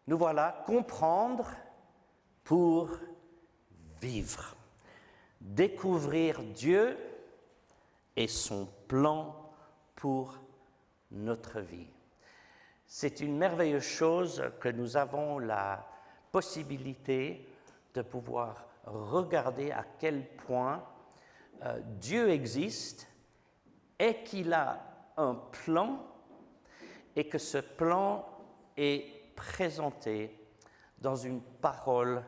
Nous voilà, comprendre pour vivre. Découvrir Dieu et son plan pour notre vie. C'est une merveilleuse chose que nous avons la possibilité de pouvoir regarder à quel point Dieu existe et qu'il a un plan et que ce plan est présenté dans une parole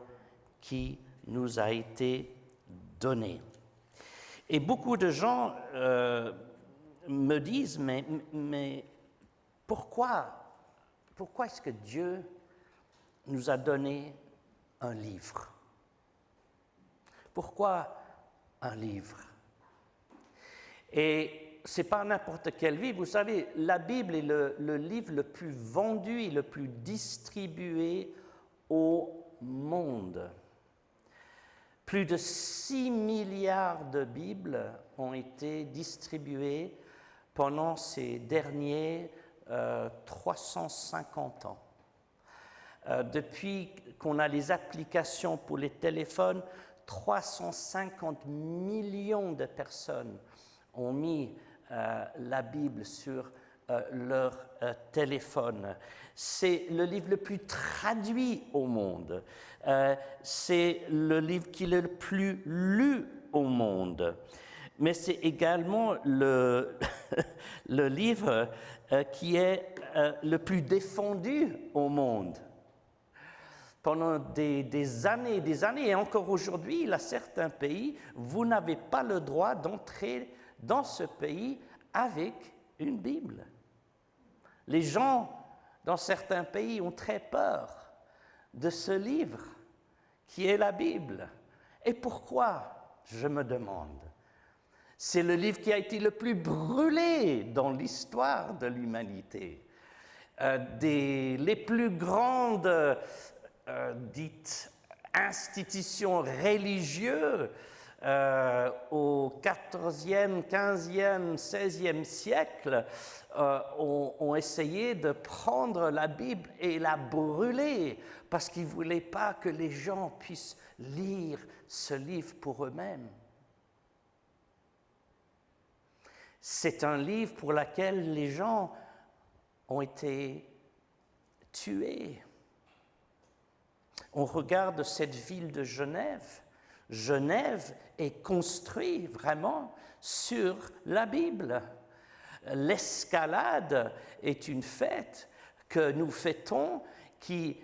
qui nous a été donnée. Et beaucoup de gens me disent, mais pourquoi est-ce que Dieu nous a donné un livre? Pourquoi un livre? Et ce n'est pas n'importe quel livre. Vous savez, la Bible est le livre le plus vendu et le plus distribué au monde. Plus de 6 milliards de Bibles ont été distribuées pendant ces derniers 350 ans. Depuis qu'on a les applications pour les téléphones, 350 millions de personnes ont mis la Bible sur leur téléphone. C'est le livre le plus traduit au monde. C'est le livre qui est le plus lu au monde. Mais c'est également le livre qui est le plus défendu au monde. Pendant des années, et encore aujourd'hui, il y a certains pays, vous n'avez pas le droit d'entrer dans ce pays avec une Bible. Les gens dans certains pays ont très peur de ce livre qui est la Bible. Et pourquoi, je me demande? C'est le livre qui a été le plus brûlé dans l'histoire de l'humanité. Les plus grandes dites institutions religieuses au XIVe, XVe, XVIe siècle ont essayé de prendre la Bible et la brûler parce qu'ils ne voulaient pas que les gens puissent lire ce livre pour eux-mêmes. C'est un livre pour lequel les gens ont été tués. On regarde cette ville de Genève. Genève est construite vraiment sur la Bible. L'escalade est une fête que nous fêtons qui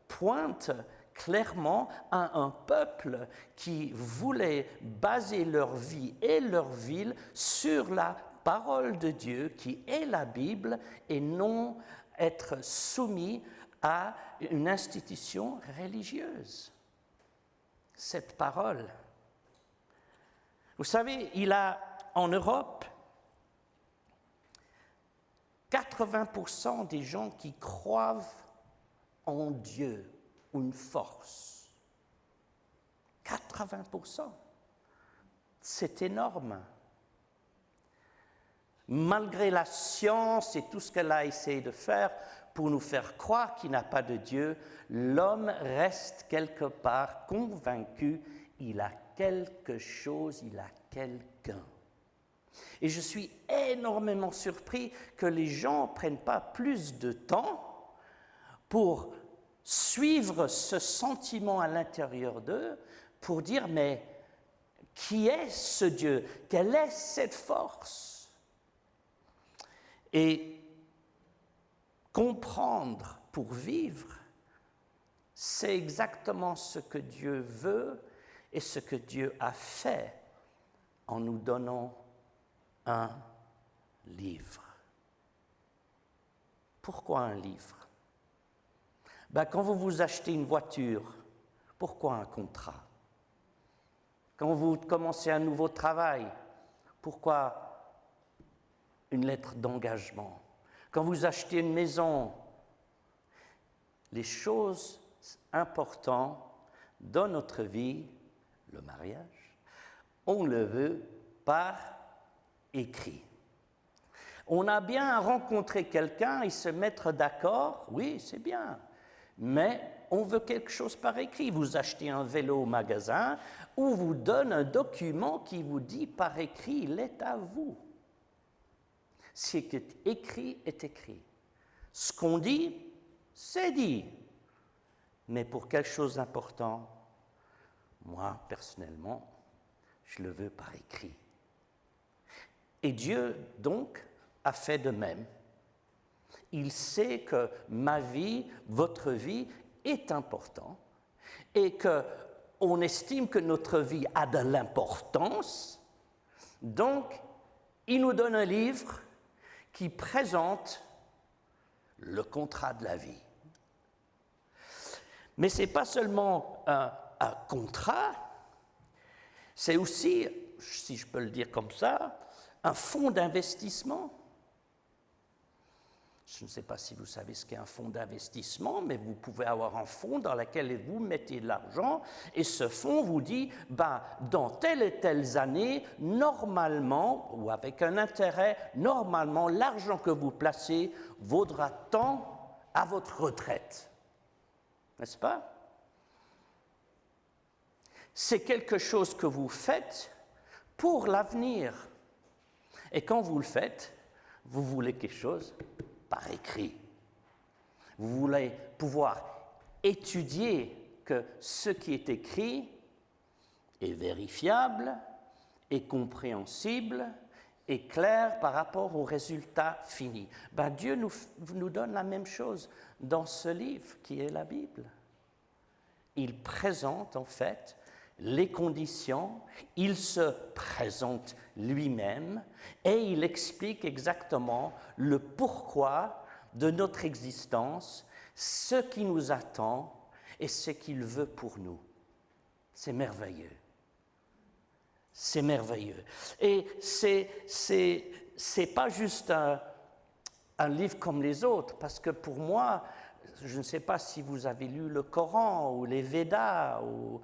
pointe clairement à un peuple qui voulait baser leur vie et leur ville sur la parole de Dieu qui est la Bible et non être soumis à une institution religieuse. Cette parole. Vous savez, il y a en Europe 80% des gens qui croient en Dieu, une force. 80%. C'est énorme. Malgré la science et tout ce qu'elle a essayé de faire pour nous faire croire qu'il n'y a pas de Dieu, l'homme reste quelque part convaincu, il a quelque chose, il a quelqu'un. Et je suis énormément surpris que les gens ne prennent pas plus de temps pour suivre ce sentiment à l'intérieur d'eux, pour dire, mais qui est ce Dieu? Quelle est cette force? Et comprendre pour vivre, c'est exactement ce que Dieu veut et ce que Dieu a fait en nous donnant un livre. Pourquoi un livre? Quand vous achetez une voiture, pourquoi un contrat? Quand vous commencez un nouveau travail, pourquoi une lettre d'engagement? Quand vous achetez une maison, les choses importantes dans notre vie, le mariage, on le veut par écrit. On a bien rencontré quelqu'un et se mettre d'accord, oui, c'est bien, mais on veut quelque chose par écrit. Vous achetez un vélo au magasin, ou vous donne un document qui vous dit par écrit, il est à vous. Ce qui est écrit est écrit. Ce qu'on dit, c'est dit. Mais pour quelque chose d'important, moi, personnellement, je le veux par écrit. Et Dieu, donc, a fait de même. Il sait que ma vie, votre vie, est importante et qu'on estime que notre vie a de l'importance. Donc, il nous donne un livre qui présente le contrat de la vie. Mais ce n'est pas seulement un contrat, c'est aussi, si je peux le dire comme ça, un fonds d'investissement. Je ne sais pas si vous savez ce qu'est un fonds d'investissement, mais vous pouvez avoir un fonds dans lequel vous mettez de l'argent et ce fonds vous dit, dans telle et telle année, normalement, ou avec un intérêt, normalement, l'argent que vous placez vaudra tant à votre retraite. N'est-ce pas? C'est quelque chose que vous faites pour l'avenir. Et quand vous le faites, vous voulez quelque chose par écrit. Vous voulez pouvoir étudier que ce qui est écrit est vérifiable, est compréhensible, est clair par rapport au résultat fini. Dieu nous donne la même chose dans ce livre qui est la Bible. Il présente en fait les conditions, il se présente lui-même et il explique exactement le pourquoi de notre existence, ce qui nous attend et ce qu'il veut pour nous. C'est merveilleux. C'est merveilleux. Et c'est pas juste un livre comme les autres, parce que pour moi, je ne sais pas si vous avez lu le Coran ou les Védas ou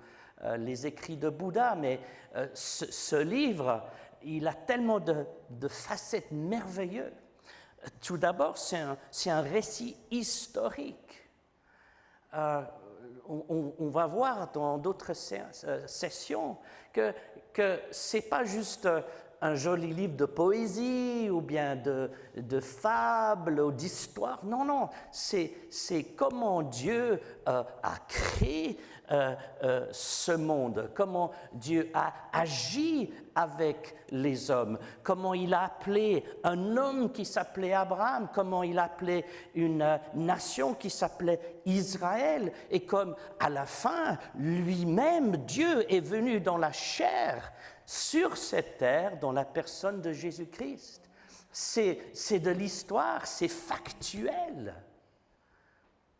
les écrits de Bouddha, mais ce livre, il a tellement de facettes merveilleuses. Tout d'abord, c'est un récit historique. On va voir dans d'autres sessions que ce n'est pas juste un joli livre de poésie ou bien de fables ou d'histoire. Non, non, c'est comment Dieu a créé ce monde, comment Dieu a agi avec les hommes, comment il a appelé un homme qui s'appelait Abraham, comment il a appelé une nation qui s'appelait Israël, et comme à la fin, lui-même, Dieu est venu dans la chair sur cette terre dans la personne de Jésus-Christ. C'est de l'histoire, c'est factuel.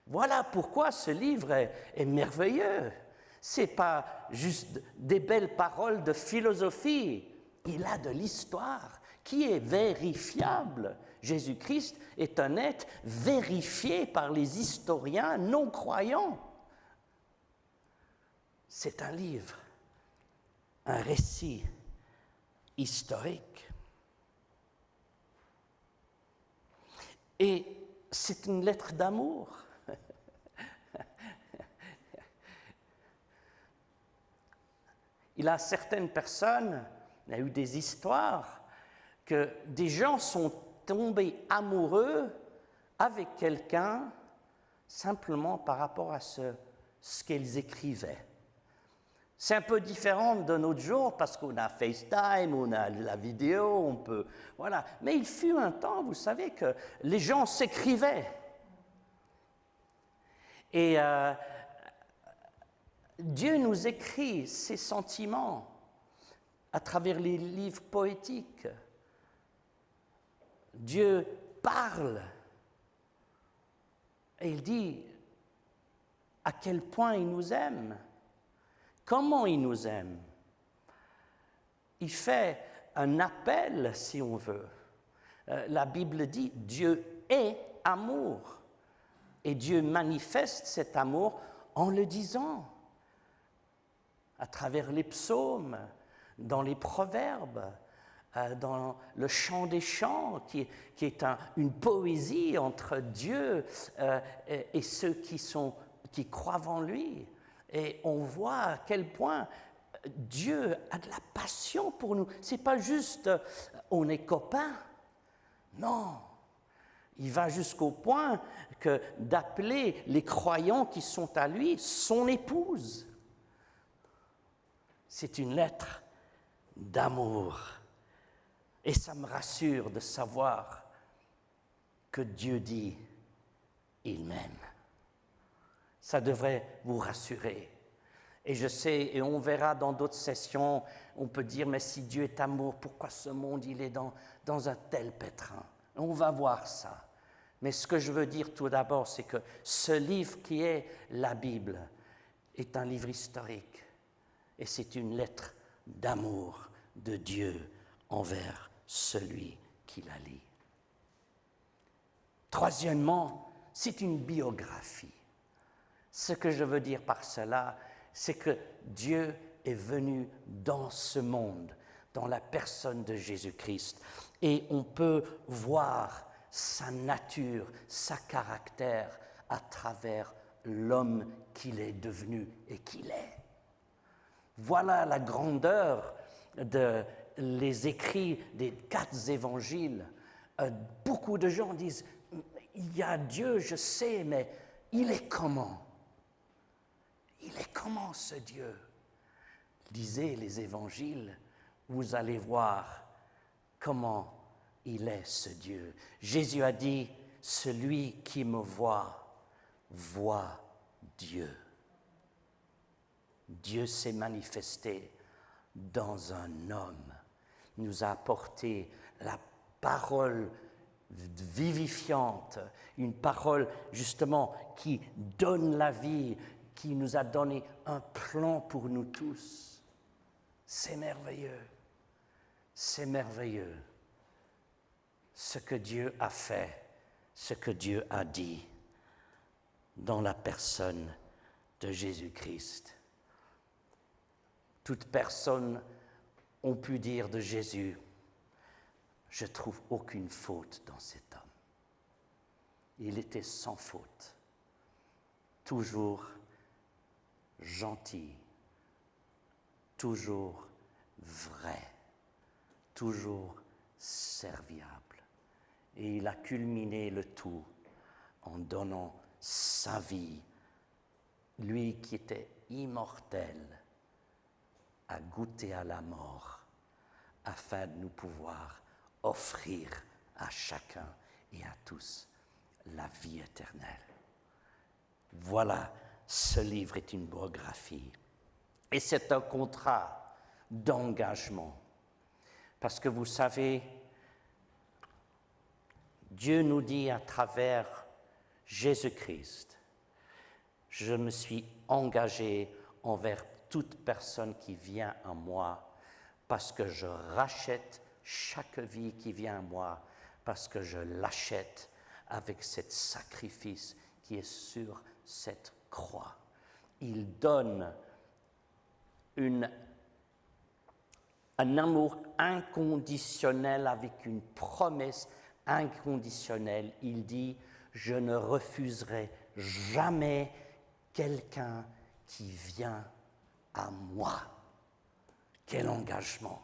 Voilà pourquoi ce livre est merveilleux. Ce n'est pas juste des belles paroles de philosophie. Il a de l'histoire qui est vérifiable. Jésus-Christ est un être vérifié par les historiens non-croyants. C'est un livre, un récit historique. Et c'est une lettre d'amour. Il y a certaines personnes, il y a eu des histoires, que des gens sont tombés amoureux avec quelqu'un simplement par rapport à ce qu'ils écrivaient. C'est un peu différent de notre jour parce qu'on a FaceTime, on a la vidéo, on peut... Voilà. Mais il fut un temps, vous savez, que les gens s'écrivaient. Et Dieu nous écrit ses sentiments à travers les livres poétiques. Dieu parle et il dit à quel point il nous aime, comment il nous aime. Il fait un appel, si on veut. La Bible dit Dieu est amour et Dieu manifeste cet amour en le disant à travers les psaumes, dans les proverbes, dans le chant des chants, qui est une poésie entre Dieu et ceux qui croient en lui. Et on voit à quel point Dieu a de la passion pour nous. Ce n'est pas juste on est copains. Non. Il va jusqu'au point d'appeler les croyants qui sont à lui son épouse. C'est une lettre d'amour. Et ça me rassure de savoir que Dieu dit « Il m'aime ». Ça devrait vous rassurer. Et je sais, et on verra dans d'autres sessions, on peut dire « Mais si Dieu est amour, pourquoi ce monde il est dans un tel pétrin ?» On va voir ça. Mais ce que je veux dire tout d'abord, c'est que ce livre qui est la Bible est un livre historique. Et c'est une lettre d'amour de Dieu envers celui qui la lit. Troisièmement, c'est une biographie. Ce que je veux dire par cela, c'est que Dieu est venu dans ce monde, dans la personne de Jésus-Christ, et on peut voir sa nature, sa caractère à travers l'homme qu'il est devenu et qu'il est. Voilà la grandeur les écrits des 4 évangiles. Beaucoup de gens disent « Il y a Dieu, je sais, mais il est comment ?» Il est comment ce Dieu? Lisez les évangiles, vous allez voir comment il est ce Dieu. Jésus a dit « Celui qui me voit, voit Dieu ». Dieu s'est manifesté dans un homme, nous a apporté la parole vivifiante, une parole justement qui donne la vie, qui nous a donné un plan pour nous tous. C'est merveilleux, c'est merveilleux ce que Dieu a fait, ce que Dieu a dit dans la personne de Jésus-Christ. Toute personne ont pu dire de Jésus, je ne trouve aucune faute dans cet homme. Il était sans faute, toujours gentil, toujours vrai, toujours serviable. Et il a culminé le tout en donnant sa vie, lui qui était immortel, à goûter à la mort, afin de nous pouvoir offrir à chacun et à tous la vie éternelle. Voilà, ce livre est une biographie. Et c'est un contrat d'engagement. Parce que vous savez, Dieu nous dit à travers Jésus-Christ, je me suis engagé envers toute personne qui vient à moi, parce que je rachète chaque vie qui vient à moi, parce que je l'achète avec ce sacrifice qui est sur cette croix. Il donne un amour inconditionnel avec une promesse inconditionnelle. Il dit, je ne refuserai jamais quelqu'un qui vient à moi. Quel engagement!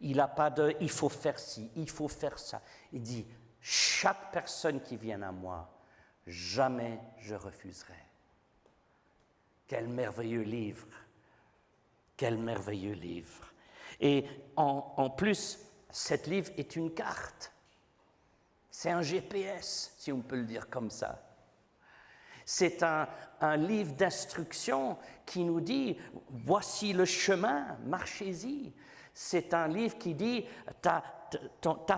Il n'a pas de « il faut faire ci, il faut faire ça ». Il dit « chaque personne qui vient à moi, jamais je refuserai ». Quel merveilleux livre! Quel merveilleux livre! Et en plus, cet livre est une carte. C'est un GPS, si on peut le dire comme ça. C'est un livre d'instruction qui nous dit « voici le chemin, marchez-y ». C'est un livre qui dit « ta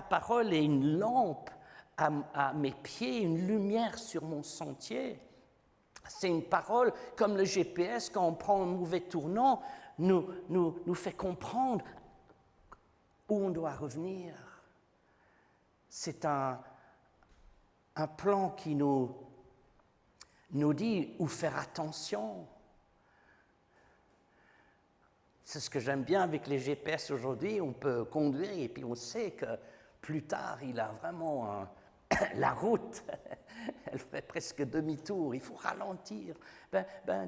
parole est une lampe à mes pieds, une lumière sur mon sentier ». C'est une parole comme le GPS, quand on prend un mauvais tournant, nous fait comprendre où on doit revenir. C'est un plan qui nous dit où faire attention. C'est ce que j'aime bien avec les GPS aujourd'hui. On peut conduire et puis on sait que plus tard, il a vraiment la route. Elle fait presque demi-tour. Il faut ralentir.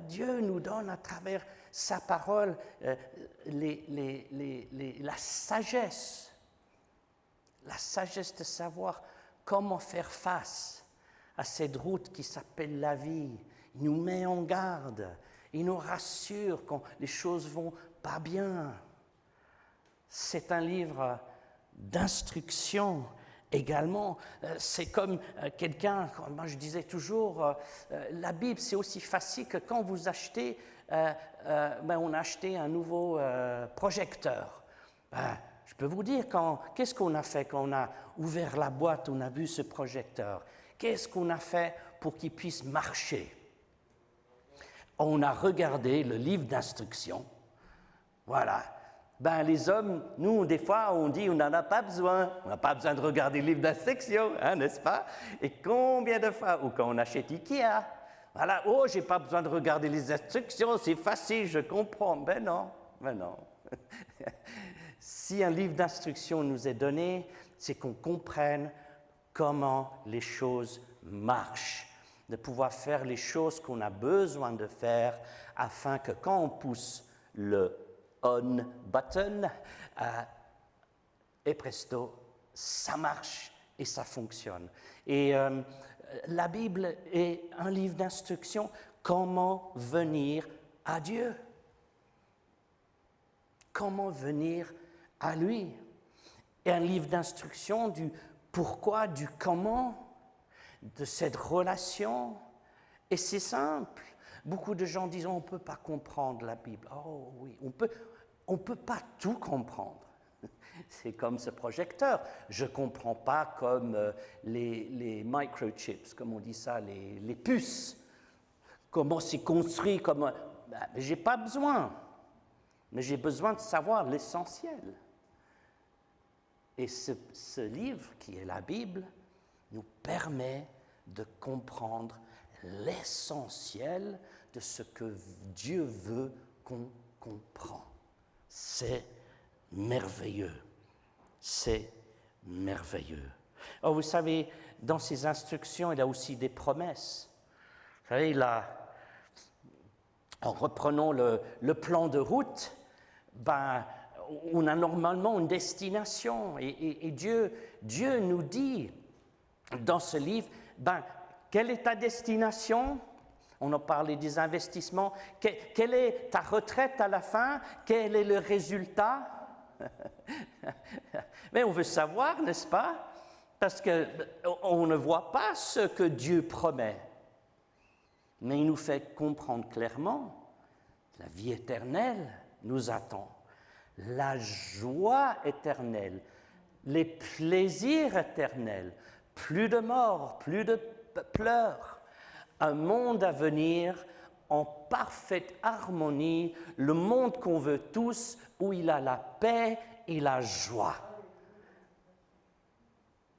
Dieu nous donne à travers sa parole la sagesse de savoir comment faire face à cette route qui s'appelle la vie. Il nous met en garde. Il nous rassure quand les choses vont pas bien. C'est un livre d'instruction également. C'est comme quelqu'un, moi je disais toujours, la Bible c'est aussi facile que quand vous achetez, on a acheté un nouveau projecteur. Je peux vous dire, qu'est-ce qu'on a fait quand on a ouvert la boîte, on a vu ce projecteur? Qu'est-ce qu'on a fait pour qu'il puisse marcher? On a regardé le livre d'instruction. Voilà. Les hommes, nous, des fois, on dit on n'en a pas besoin. On n'a pas besoin de regarder le livre d'instruction, n'est-ce pas? Et combien de fois, ou quand on achète Ikea, voilà, oh, j'ai pas besoin de regarder les instructions, c'est facile, je comprends. Ben non. Si un livre d'instruction nous est donné, c'est qu'on comprenne comment les choses marchent, de pouvoir faire les choses qu'on a besoin de faire afin que quand on pousse le on button, et presto, ça marche et ça fonctionne. Et la Bible est un livre d'instruction, comment venir à Dieu. Comment venir à lui. Et un livre d'instruction du pourquoi, du comment, de cette relation. Et c'est simple. Beaucoup de gens disent on ne peut pas comprendre la Bible. Oh oui, on peut pas tout comprendre. C'est comme ce projecteur. Je ne comprends pas comme les microchips, comme on dit ça, les puces. Comment c'est construit, j'ai pas besoin. Mais j'ai besoin de savoir l'essentiel. Et ce livre, qui est la Bible, nous permet de comprendre l'essentiel de ce que Dieu veut qu'on comprenne. C'est merveilleux. C'est merveilleux. Oh, vous savez, dans ces instructions, il y a aussi des promesses. Vous savez, en reprenant le plan de route, on a normalement une destination. Et Dieu nous dit dans ce livre, quelle est ta destination? On a parlé des investissements. Quelle est ta retraite à la fin? Quel est le résultat? Mais on veut savoir, n'est-ce pas? Parce qu'on ne voit pas ce que Dieu promet. Mais il nous fait comprendre clairement que la vie éternelle nous attend. La joie éternelle, les plaisirs éternels, plus de mort, plus de pleurs, un monde à venir en parfaite harmonie, le monde qu'on veut tous, où il a la paix et la joie.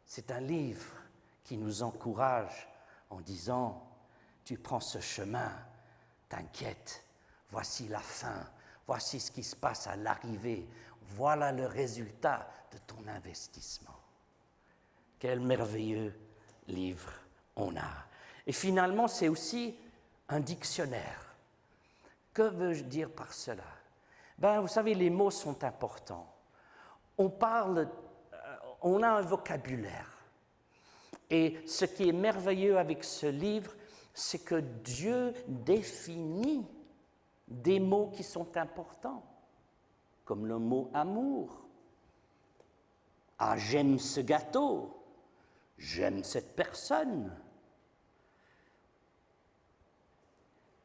C'est un livre qui nous encourage en disant, tu prends ce chemin, t'inquiète, voici la fin, voici ce qui se passe à l'arrivée, voilà le résultat de ton investissement. Quel merveilleux livre on a. Et finalement, c'est aussi un dictionnaire. Que veux-je dire par cela? Vous savez, les mots sont importants. On a un vocabulaire. Et ce qui est merveilleux avec ce livre, c'est que Dieu définit des mots qui sont importants, comme le mot amour. Ah, j'aime ce gâteau, j'aime cette personne.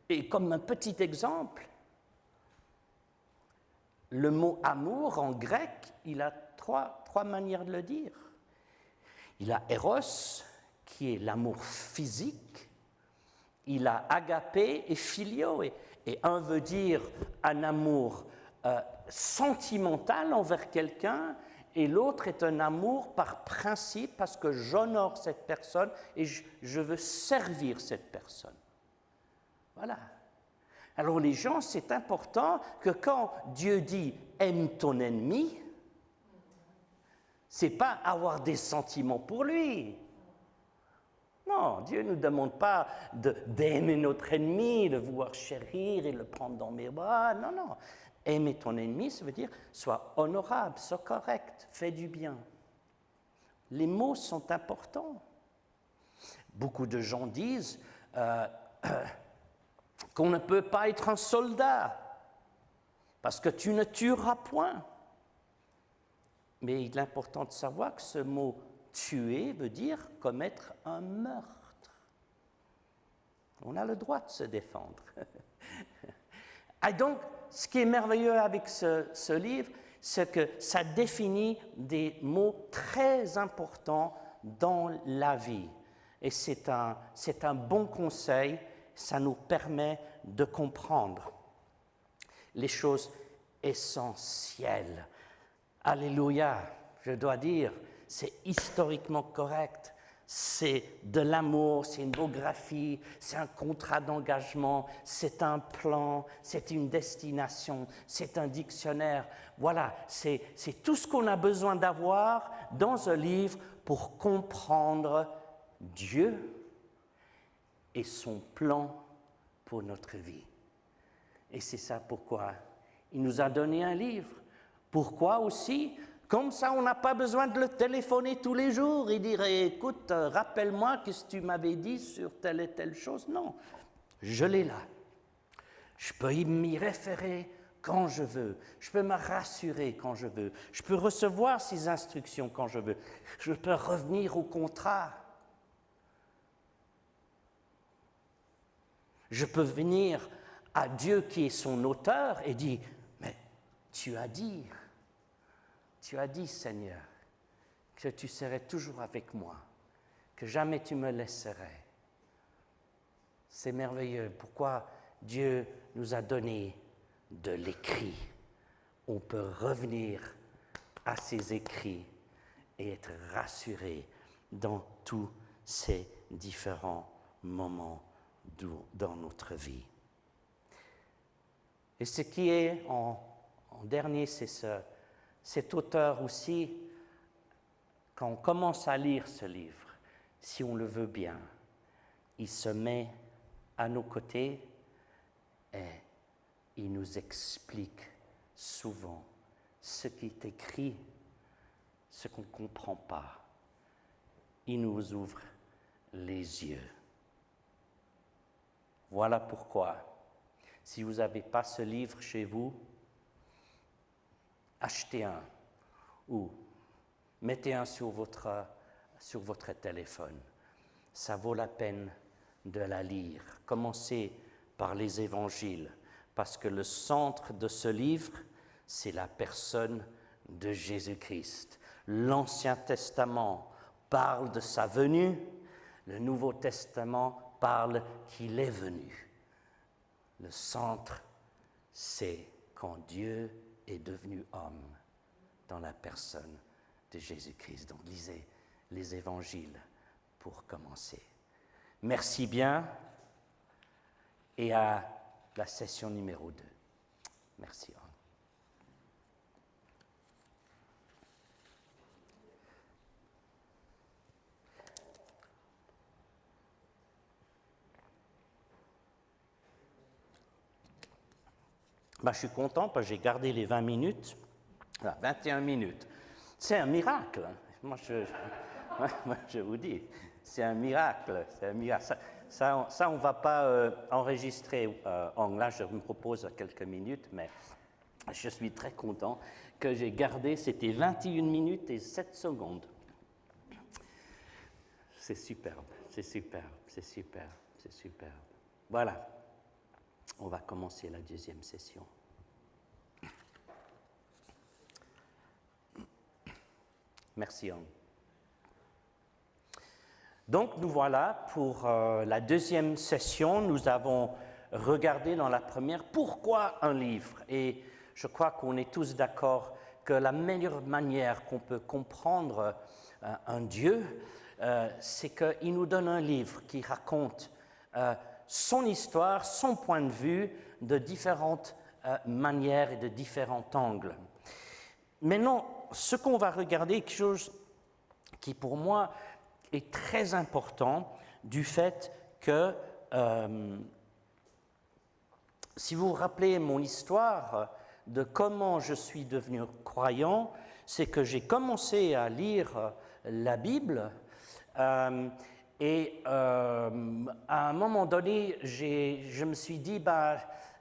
Et comme un petit exemple, le mot amour en grec, il a trois manières de le dire. Il a éros, qui est l'amour physique. Il a agapé et philio. Et un veut dire un amour sentimental envers quelqu'un, et l'autre est un amour par principe, parce que j'honore cette personne et je veux servir cette personne. Voilà. Alors les gens, c'est important que quand Dieu dit « aime ton ennemi », c'est pas avoir des sentiments pour lui. Non, Dieu ne nous demande pas d'aimer notre ennemi, de vouloir chérir et le prendre dans mes bras. Non, non. Aimer ton ennemi, ça veut dire sois honorable, sois correct, fais du bien. Les mots sont importants. Beaucoup de gens disent qu'on ne peut pas être un soldat parce que tu ne tueras point. Mais il est important de savoir que ce mot « tuer » veut dire commettre un meurtre. On a le droit de se défendre. Et donc, ce qui est merveilleux avec ce livre, c'est que ça définit des mots très importants dans la vie. Et c'est un bon conseil, ça nous permet de comprendre les choses essentielles. Alléluia, je dois dire, c'est historiquement correct, c'est de l'amour, c'est une biographie, c'est un contrat d'engagement, c'est un plan, c'est une destination, c'est un dictionnaire. Voilà, c'est tout ce qu'on a besoin d'avoir dans un livre pour comprendre Dieu et son plan pour notre vie. Et c'est ça pourquoi il nous a donné un livre. Pourquoi aussi? Comme ça, on n'a pas besoin de le téléphoner tous les jours et dire « Écoute, rappelle-moi ce que tu m'avais dit sur telle et telle chose. » Non, je l'ai là. Je peux m'y référer quand je veux. Je peux me rassurer quand je veux. Je peux recevoir ces instructions quand je veux. Je peux revenir au contrat. Je peux venir à Dieu qui est son auteur et dire « Mais tu as dit, Seigneur, que tu serais toujours avec moi, que jamais tu me laisserais. » C'est merveilleux. Pourquoi Dieu nous a donné de l'écrit? On peut revenir à ces écrits et être rassuré dans tous ces différents moments dans notre vie. Et ce qui est en dernier, c'est cet auteur aussi, quand on commence à lire ce livre, si on le veut bien, il se met à nos côtés et il nous explique souvent ce qui est écrit, ce qu'on ne comprend pas. Il nous ouvre les yeux. Voilà pourquoi, si vous n'avez pas ce livre chez vous, achetez un ou mettez un sur votre téléphone. Ça vaut la peine de la lire. Commencez par les évangiles, parce que le centre de ce livre, c'est la personne de Jésus-Christ. L'Ancien Testament parle de sa venue, le Nouveau Testament parle qu'il est venu. Le centre, c'est quand Dieu est devenu homme dans la personne de Jésus-Christ. Donc lisez les évangiles pour commencer. Merci bien et à la session numéro 2. Merci. Je suis content parce que j'ai gardé les 20 minutes, 21 minutes. C'est un miracle. Moi, je vous dis, c'est un miracle. C'est un miracle. Ça on ne va pas enregistrer là, je me propose quelques minutes, mais je suis très content que j'ai gardé, c'était 21 minutes et 7 secondes. C'est superbe, c'est superbe, c'est superbe, c'est superbe. Voilà. On va commencer la deuxième session. Merci, Anne. Donc, nous voilà pour la deuxième session. Nous avons regardé dans la première pourquoi un livre. Et je crois qu'on est tous d'accord que la meilleure manière qu'on peut comprendre un Dieu, c'est qu'il nous donne un livre qui raconte son histoire, son point de vue de différentes manières et de différents angles. Maintenant, ce qu'on va regarder, quelque chose qui pour moi est très important, du fait que, si vous vous rappelez mon histoire de comment je suis devenu croyant, c'est que j'ai commencé à lire la Bible et à un moment donné, je me suis dit,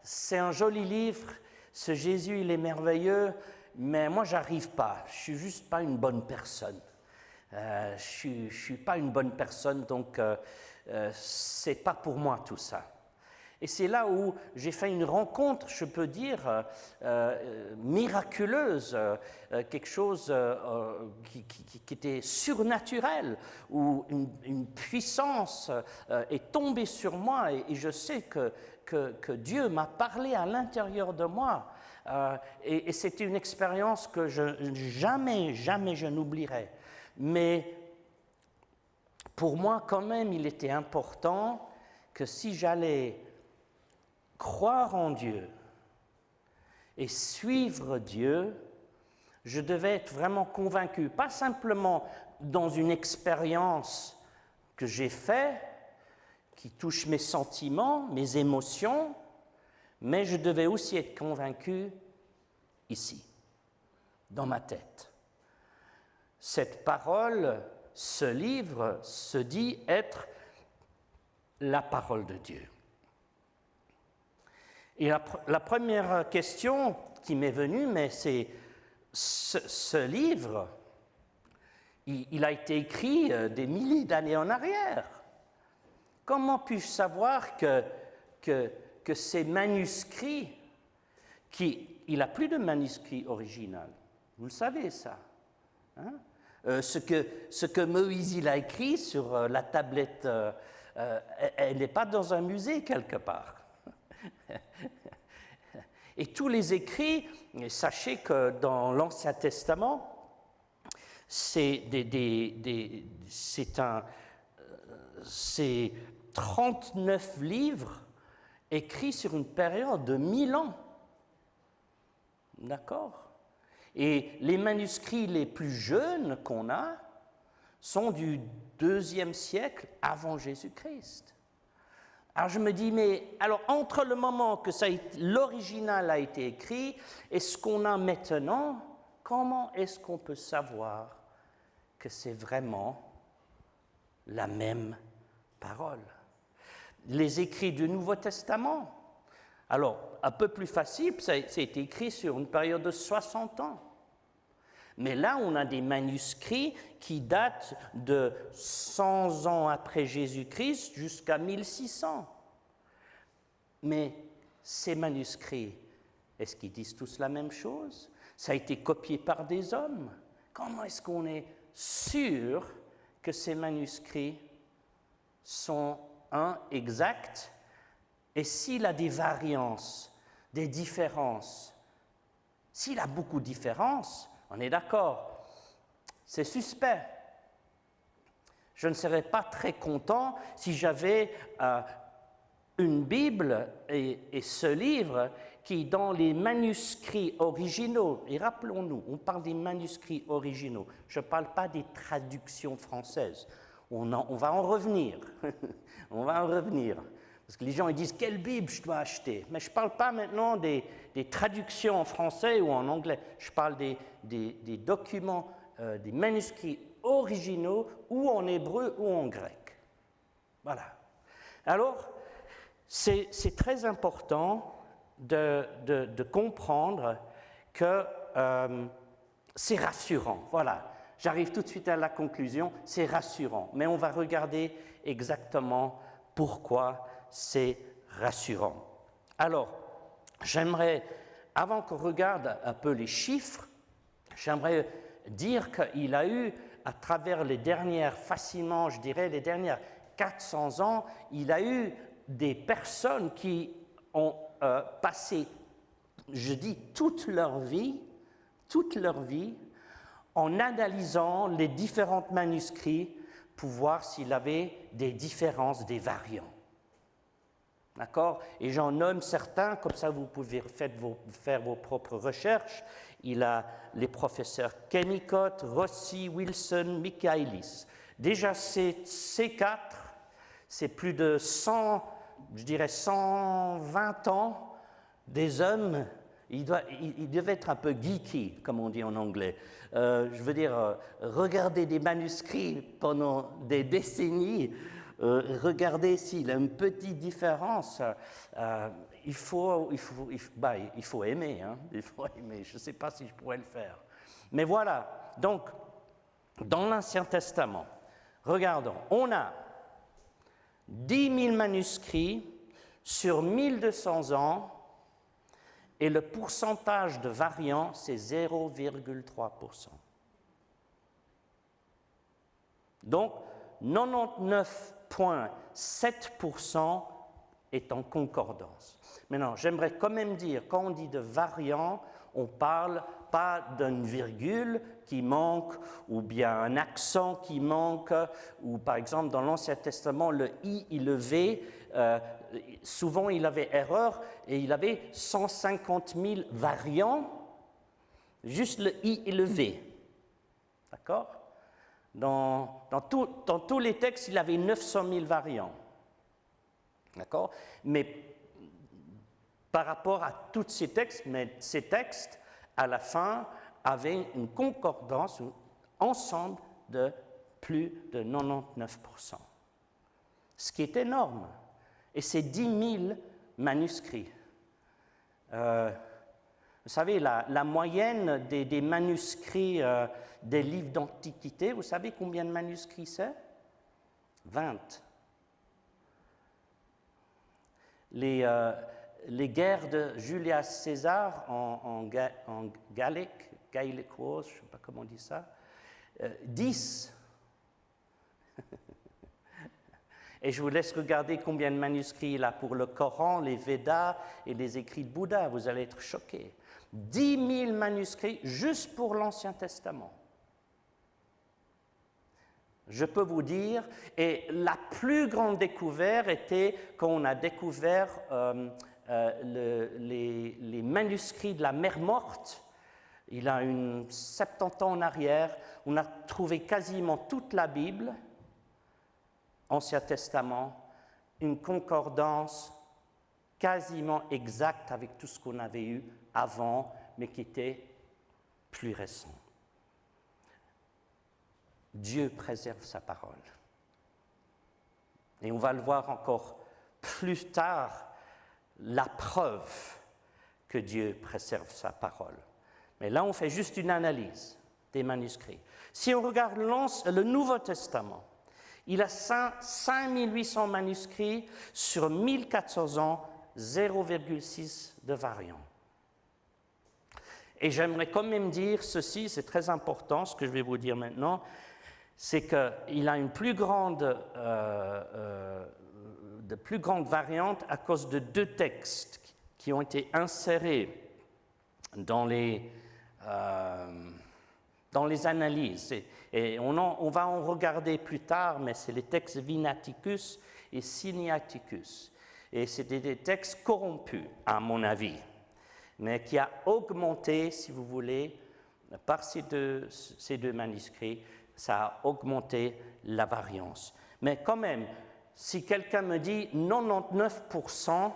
c'est un joli livre, ce Jésus, il est merveilleux, mais moi, j'arrive pas. Je suis juste pas une bonne personne. Je suis pas une bonne personne, donc c'est pas pour moi tout ça. Et c'est là où j'ai fait une rencontre, je peux dire, miraculeuse, quelque chose qui était surnaturel, où une puissance est tombée sur moi et je sais que Dieu m'a parlé à l'intérieur de moi. Et c'était une expérience que jamais je n'oublierai. Mais pour moi, quand même, il était important que si j'allais croire en Dieu et suivre Dieu, je devais être vraiment convaincu, pas simplement dans une expérience que j'ai faite, qui touche mes sentiments, mes émotions, mais je devais aussi être convaincu ici, dans ma tête. Cette parole, ce livre, se dit être la parole de Dieu. Et la première question qui m'est venue, mais c'est ce livre, il a été écrit des milliers d'années en arrière. Comment puis-je savoir que ces manuscrits, il n'a plus de manuscrit original, vous le savez ça, hein? Ce que Moïse il a écrit sur la tablette, elle n'est pas dans un musée quelque part. Et tous les écrits, sachez que dans l'Ancien Testament, c'est 39 livres écrits sur une période de 1000 ans. D'accord ? Et les manuscrits les plus jeunes qu'on a sont du IIe siècle avant Jésus-Christ. Alors je me dis, mais alors entre le moment que l'original a été écrit et ce qu'on a maintenant, comment est-ce qu'on peut savoir que c'est vraiment la même parole? Les écrits du Nouveau Testament, alors un peu plus facile, ça a été écrit sur une période de 60 ans. Mais là, on a des manuscrits qui datent de 100 ans après Jésus-Christ jusqu'à 1600. Mais ces manuscrits, est-ce qu'ils disent tous la même chose? Ça a été copié par des hommes. Comment est-ce qu'on est sûr que ces manuscrits sont exacts? Et s'il a des variances, des différences, s'il a beaucoup de différences, on est d'accord, c'est suspect. Je ne serais pas très content si j'avais une Bible et ce livre qui, dans les manuscrits originaux, et rappelons-nous, on parle des manuscrits originaux, je ne parle pas des traductions françaises, on va en revenir, on va en revenir. Parce que les gens ils disent « Quelle Bible je dois acheter ?» Mais je ne parle pas maintenant des traductions en français ou en anglais. Je parle des documents, des manuscrits originaux ou en hébreu ou en grec. Voilà. Alors, c'est très important de comprendre que c'est rassurant. Voilà. J'arrive tout de suite à la conclusion. C'est rassurant. Mais on va regarder exactement pourquoi c'est rassurant. Alors, j'aimerais, avant qu'on regarde un peu les chiffres, j'aimerais dire qu'il a eu, à travers les dernières, facilement, je dirais, les dernières 400 ans, il a eu des personnes qui ont passé, je dis, toute leur vie, en analysant les différents manuscrits pour voir s'il avait des différences, des variants. D'accord? Et j'en nomme certains, comme ça vous pouvez faire vos propres recherches. Il a les professeurs Kennicott, Rossi, Wilson, Michaelis. Déjà, ces quatre, c'est plus de 100, je dirais 120 ans, des hommes. Il devait être un peu geeky, comme on dit en anglais. Je veux dire, regarder des manuscrits pendant des décennies, regarder s'il y a une petite différence. Il faut aimer. Hein, il faut aimer. Je ne sais pas si je pourrais le faire. Mais voilà. Donc, dans l'Ancien Testament, regardons, on a 10 000 manuscrits sur 1200 ans. Et le pourcentage de variants, c'est 0,3%. Donc, 99,7% est en concordance. Maintenant, j'aimerais quand même dire, quand on dit de variants, on ne parle pas d'une virgule qui manque, ou bien un accent qui manque, ou par exemple, dans l'Ancien Testament, le I et le V, souvent il avait erreur, et il avait 150 000 variants, juste le I et le V. D'accord? Dans tous les textes, il avait 900 000 variants. D'accord? Mais par rapport à tous ces textes, à la fin, avaient une concordance, un ensemble de plus de 99%. Ce qui est énorme. Et c'est 10 000 manuscrits. Vous savez, la moyenne des manuscrits des livres d'Antiquité, vous savez combien de manuscrits c'est? 20. Les guerres de Julius César en Gallic Wars, je ne sais pas comment on dit ça, 10. Et je vous laisse regarder combien de manuscrits il a pour le Coran, les Védas et les écrits de Bouddha. Vous allez être choqués. 10 000 manuscrits juste pour l'Ancien Testament. Je peux vous dire, et la plus grande découverte était quand on a découvert les manuscrits de la Mer Morte. Il a 70 ans en arrière. On a trouvé quasiment toute la Bible, Ancien Testament, une concordance quasiment exacte avec tout ce qu'on avait eu avant, mais qui était plus récent. Dieu préserve sa parole. Et on va le voir encore plus tard, la preuve que Dieu préserve sa parole. Mais là, on fait juste une analyse des manuscrits. Si on regarde le Nouveau Testament, il a 5800 manuscrits sur 1400 ans, 0,6 de variants. Et j'aimerais quand même dire ceci, c'est très important, ce que je vais vous dire maintenant, c'est qu'il a une plus grande variante à cause de deux textes qui ont été insérés dans les analyses. Et on va en regarder plus tard, mais c'est les textes Vinatikus et Sinaiticus. Et c'était des textes corrompus, à mon avis, mais qui a augmenté, si vous voulez, par ces deux manuscrits, ça a augmenté la variance. Mais quand même, si quelqu'un me dit 99%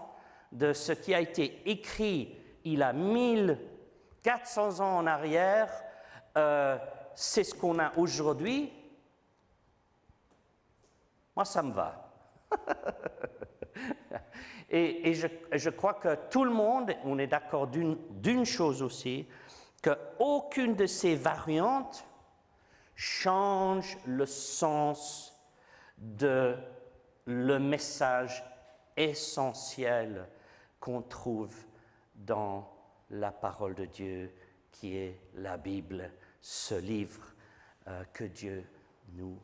de ce qui a été écrit il y a 1400 ans en arrière, c'est ce qu'on a aujourd'hui, moi ça me va. Et je crois que tout le monde, on est d'accord d'une chose aussi, qu'aucune de ces variantes change le sens de le message essentiel qu'on trouve dans la parole de Dieu, qui est la Bible, ce livre que Dieu nous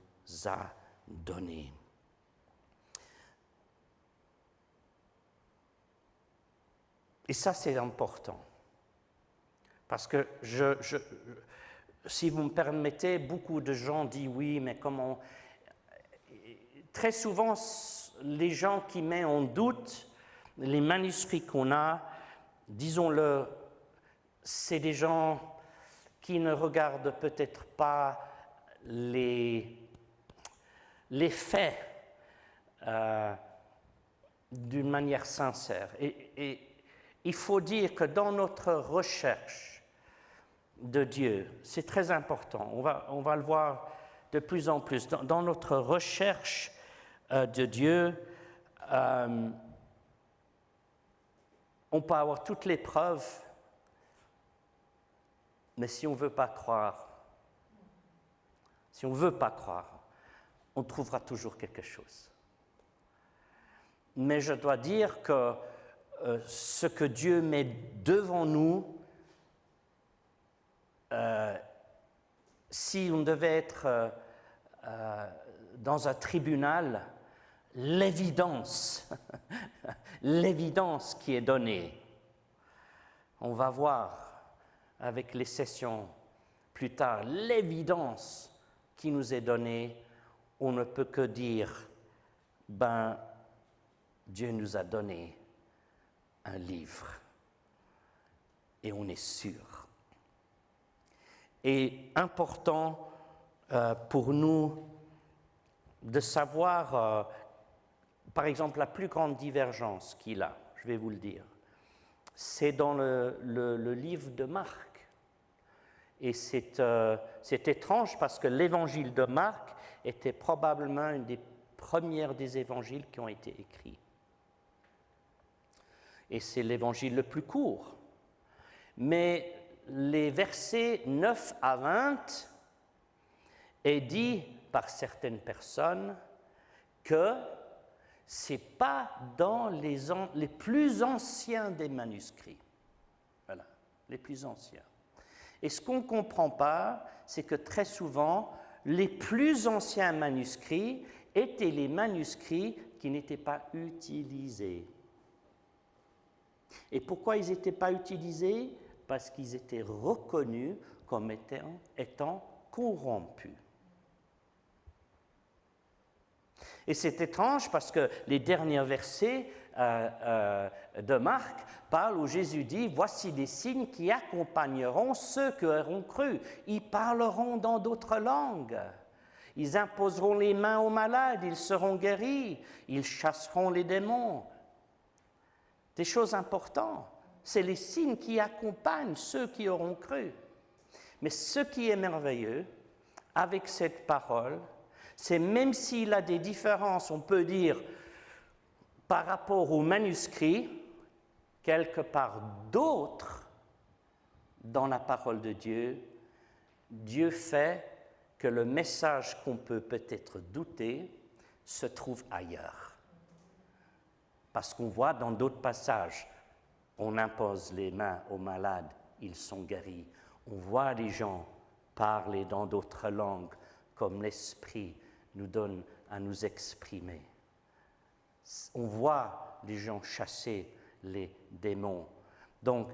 a donné. Et ça, c'est important. Parce que si vous me permettez, beaucoup de gens disent oui, mais comment... Très souvent, les gens qui mettent en doute Les manuscrits qu'on a, disons-le, c'est des gens qui ne regardent peut-être pas les faits d'une manière sincère. Et il faut dire que dans notre recherche de Dieu, c'est très important, on va le voir de plus en plus, dans notre recherche de Dieu, on peut avoir toutes les preuves, mais si on ne veut pas croire, on trouvera toujours quelque chose. Mais je dois dire que ce que Dieu met devant nous, si on devait être dans un tribunal, l'évidence qui est donnée, on va voir avec les sessions plus tard, l'évidence qui nous est donnée, on ne peut que dire, Dieu nous a donné un livre et on est sûr. Et important pour nous de savoir, par exemple, la plus grande divergence qu'il a, je vais vous le dire, c'est dans le livre de Marc. Et c'est étrange parce que l'évangile de Marc était probablement une des premières des évangiles qui ont été écrits. Et c'est l'évangile le plus court. Mais les versets 9 à 20 est dit par certaines personnes que ce n'est pas dans les plus anciens des manuscrits. Voilà, les plus anciens. Et ce qu'on ne comprend pas, c'est que très souvent, les plus anciens manuscrits étaient les manuscrits qui n'étaient pas utilisés. Et pourquoi ils n'étaient pas utilisés? Parce qu'ils étaient reconnus comme étant corrompus. Et c'est étrange parce que les derniers versets de Marc parlent où Jésus dit « Voici des signes qui accompagneront ceux qui auront cru. Ils parleront dans d'autres langues. Ils imposeront les mains aux malades, ils seront guéris. Ils chasseront les démons. » Des choses importantes. C'est les signes qui accompagnent ceux qui auront cru. Mais ce qui est merveilleux avec cette parole, c'est même s'il a des différences, on peut dire, par rapport aux manuscrits, quelque part d'autres, dans la parole de Dieu, Dieu fait que le message qu'on peut peut-être douter se trouve ailleurs. Parce qu'on voit dans d'autres passages, on impose les mains aux malades, ils sont guéris. On voit les gens parler dans d'autres langues, comme l'Esprit nous donne à nous exprimer. On voit les gens chasser les démons. Donc,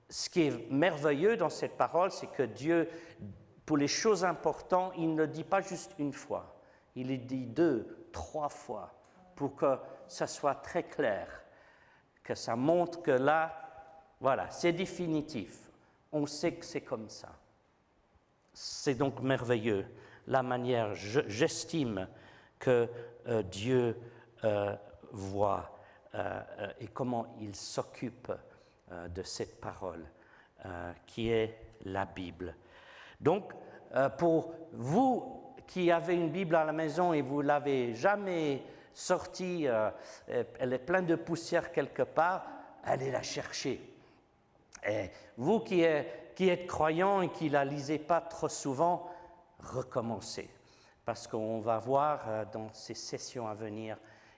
ce qui est merveilleux dans cette parole, c'est que Dieu, pour les choses importantes, il ne le dit pas juste une fois. Il le dit 2, 3 fois, pour que ça soit très clair, que ça montre que là, voilà, c'est définitif. On sait que c'est comme ça. C'est donc merveilleux, la manière, j'estime, que Dieu voit et comment il s'occupe de cette parole qui est la Bible. Donc, pour vous qui avez une Bible à la maison et vous ne l'avez jamais sortie, elle est pleine de poussière quelque part, allez la chercher. Et vous qui êtes croyants et qui ne la lisez pas trop souvent, recommencez. Parce qu'on va voir dans ces sessions à venir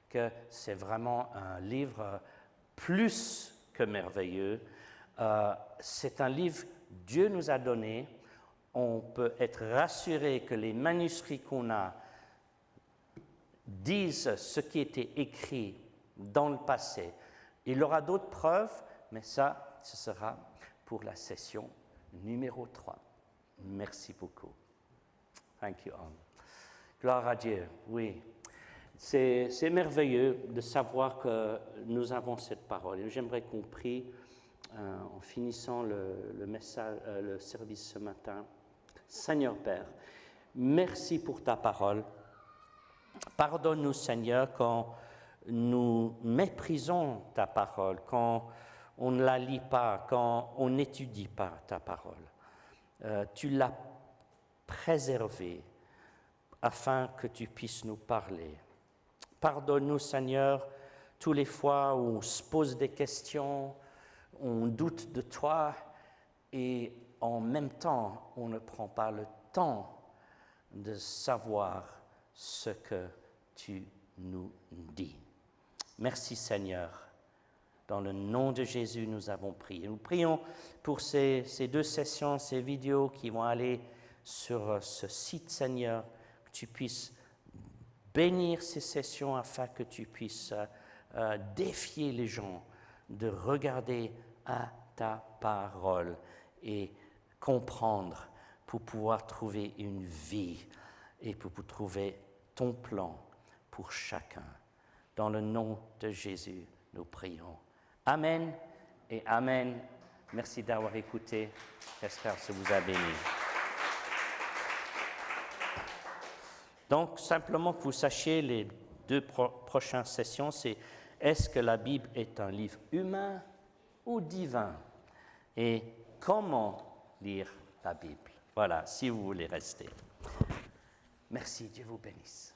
que c'est vraiment un livre plus que merveilleux. C'est un livre que Dieu nous a donné. On peut être rassuré que les manuscrits qu'on a disent ce qui était écrit dans le passé. Il y aura d'autres preuves, mais ça, ce sera pour la session numéro 3. Merci beaucoup. Thank you, Anne. Gloire à Dieu, oui. C'est merveilleux de savoir que nous avons cette parole. Et j'aimerais qu'on prie en finissant le service ce matin. Seigneur Père, merci pour ta parole. Pardonne-nous, Seigneur, quand nous méprisons ta parole, quand on ne la lit pas, quand on n'étudie pas ta parole. Tu l'as préservée afin que tu puisses nous parler. Pardonne-nous, Seigneur, tous les fois où on se pose des questions, on doute de toi et en même temps, on ne prend pas le temps de savoir ce que tu nous dis. Merci, Seigneur. Dans le nom de Jésus, nous avons prié. Nous prions pour ces 2 sessions, ces vidéos qui vont aller sur ce site, Seigneur, que tu puisses bénir ces sessions afin que tu puisses défier les gens de regarder à ta parole et comprendre pour pouvoir trouver une vie et pour trouver ton plan pour chacun. Dans le nom de Jésus, nous prions. Amen et Amen. Merci d'avoir écouté. J'espère que ça vous a béni. Donc, simplement que vous sachiez, les 2 prochaines sessions, c'est est-ce que la Bible est un livre humain ou divin? Et comment lire la Bible? Voilà, si vous voulez rester. Merci, Dieu vous bénisse.